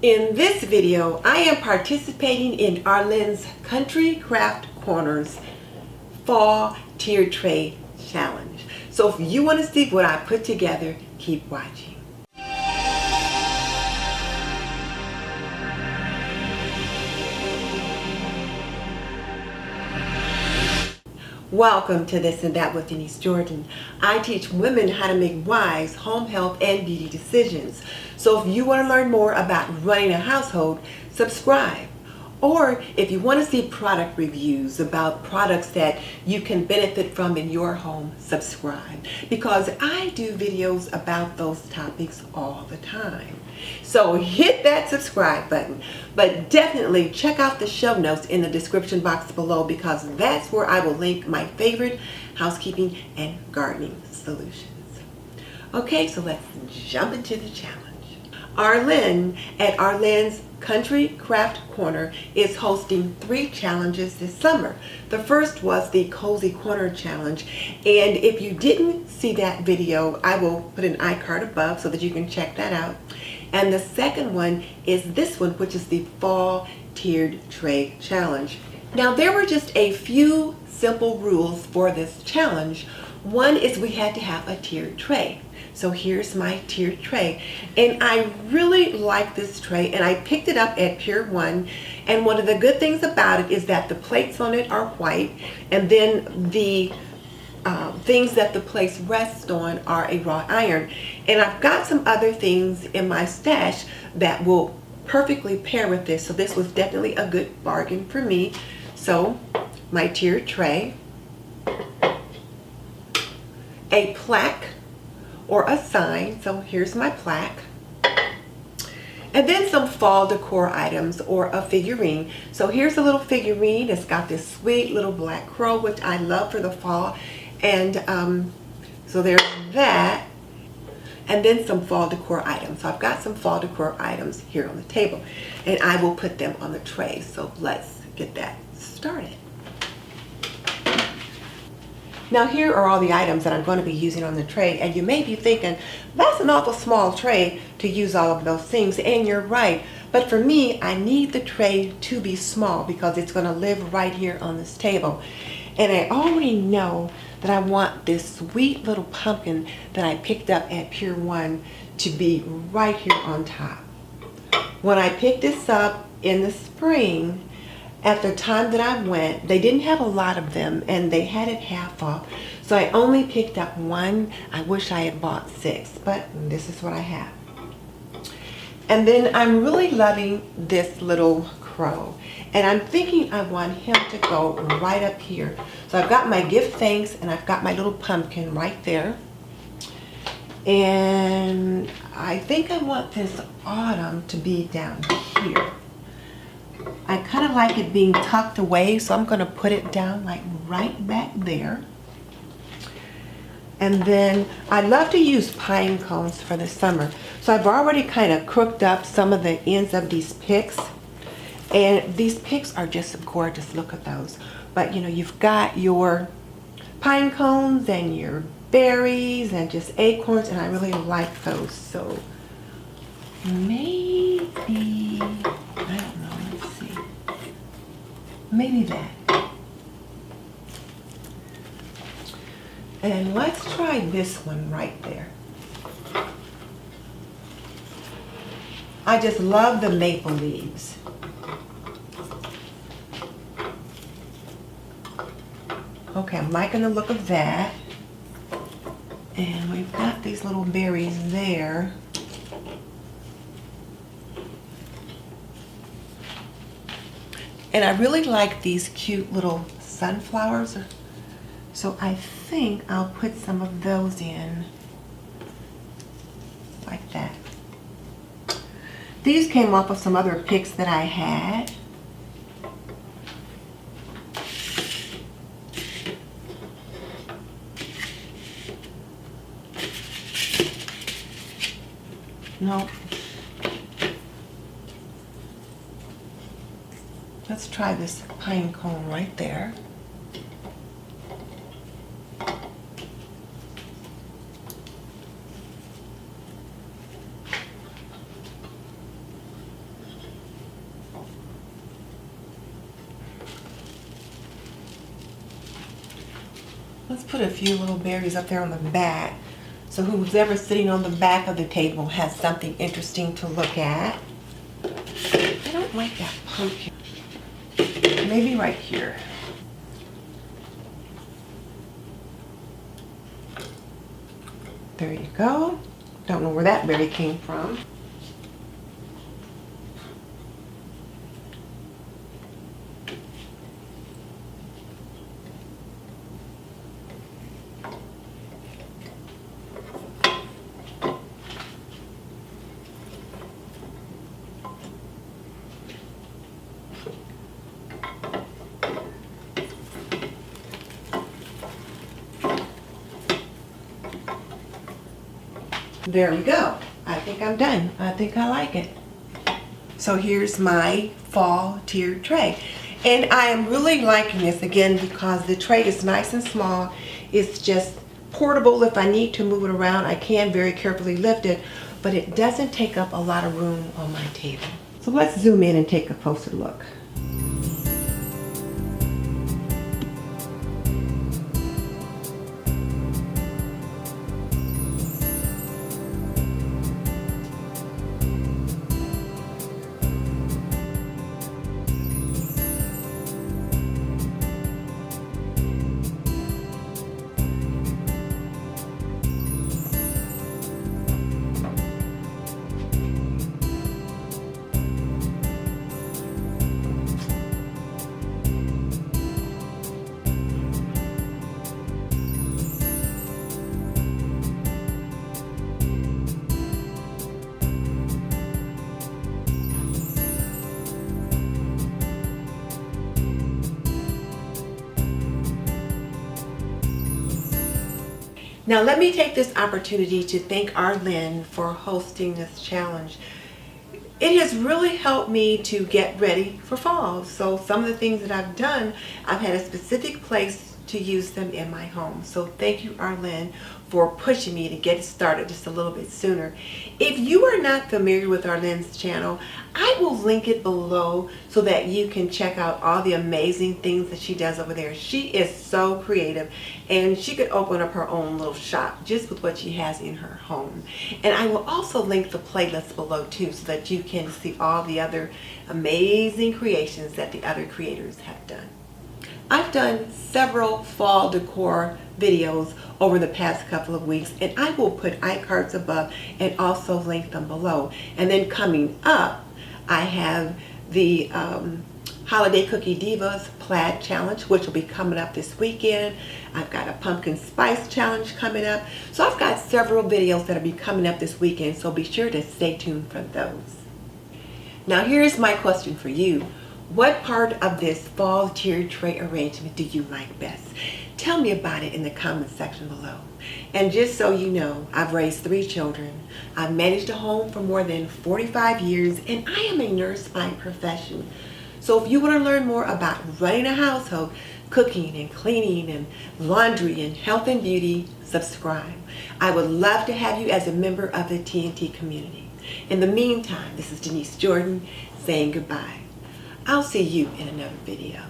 In this video, I am participating in Arlynn's Country Craft Corner's Fall Tiered Tray Challenge. So if you want to see what I put together, keep watching. Welcome to This and That with Denise Jordan. I teach women how to make wise home health and beauty decisions. So if you want to learn more about running a household, subscribe. Or if you want to see product reviews about products that you can benefit from in your home, subscribe. Because I do videos about those topics all the time. So hit that subscribe button. But definitely check out the show notes in the description box below, because that's where I will link my favorite housekeeping and gardening solutions. Okay, so let's jump into the challenge. Arlynn at Arlynn's Country Craft Corner is hosting 3 challenges this summer. The first was the Cozy Corner Challenge, and if you didn't see that video, I will put an iCard above so that you can check that out. And the second one is this one, which is the Fall Tiered Tray Challenge. Now, there were just a few simple rules for this challenge. One is we had to have a tiered tray. So here's my tiered tray, and I really like this tray, and I picked it up at Pier 1, and one of the good things about it is that the plates on it are white, and then the things that the plates rest on are a wrought iron. And I've got some other things in my stash that will perfectly pair with this, so this was definitely a good bargain for me. So my tiered tray, a plaque or a sign, so here's my plaque, and then some fall decor items or a figurine. So here's a little figurine. It's got this sweet little black crow, which I love for the fall, and so there's that, and then some fall decor items. So I've got some fall decor items here on the table, and I will put them on the tray. So let's get that started. Now here are all the items that I'm going to be using on the tray, and you may be thinking, that's an awful small tray to use all of those things, and you're right. But for me, I need the tray to be small because it's going to live right here on this table. And I already know that I want this sweet little pumpkin that I picked up at Pier 1 to be right here on top. When I picked this up in the spring, at the time that I went, they didn't have a lot of them, and they had it half off. So I only picked up 1. I wish I had bought 6, but this is what I have. And then I'm really loving this little crow, and I'm thinking I want him to go right up here. So I've got my gift thanks, and I've got my little pumpkin right there. And I think I want this autumn to be down here. I kind of like it being tucked away, so I'm going to put it down like right back there. And then I love to use pine cones for the summer. So I've already kind of crooked up some of the ends of these picks. And these picks are just gorgeous. Look at those. But you know, you've got your pine cones and your berries and just acorns, and I really like those. So maybe, I don't know. Maybe that. And let's try this one right there. I just love the maple leaves. Okay, I'm liking the look of that. And we've got these little berries there. And I really like these cute little sunflowers. So I think I'll put some of those in like that. These came off of some other picks that I had. No. Let's try this pine cone right there. Let's put a few little berries up there on the back, so who's ever sitting on the back of the table has something interesting to look at. I don't like that pumpkin. Maybe right here. There you go. Don't know where that berry came from. There we go. I think I'm done. I think I like it. So here's my fall tiered tray. And I am really liking this again because the tray is nice and small. It's just portable. If I need to move it around, I can very carefully lift it, but it doesn't take up a lot of room on my table. So let's zoom in and take a closer look. Now let me take this opportunity to thank Arlynn for hosting this challenge. It has really helped me to get ready for fall. So some of the things that I've done, I've had a specific place to use them in my home. So thank you, Arlynn, for pushing me to get it started just a little bit sooner. If you are not familiar with Arlynn's channel, I will link it below so that you can check out all the amazing things that she does over there. She is so creative, and she could open up her own little shop just with what she has in her home. And I will also link the playlist below too so that you can see all the other amazing creations that the other creators have done. I've done several fall decor videos over the past couple of weeks, and I will put iCards above and also link them below. And then coming up, I have the Holiday Cookie Divas Plaid Challenge, which will be coming up this weekend. I've got a Pumpkin Spice Challenge coming up. So I've got several videos that will be coming up this weekend, so be sure to stay tuned for those. Now here's my question for you. What part of this fall tiered tray arrangement do you like best? Tell me about it in the comment section below. And just so you know, I've raised 3 children. I've managed a home for more than 45 years, and I am a nurse by profession. So if you want to learn more about running a household, cooking and cleaning and laundry and health and beauty, subscribe. I would love to have you as a member of the TNT community. In the meantime, this is Denise Jordan saying goodbye. I'll see you in another video.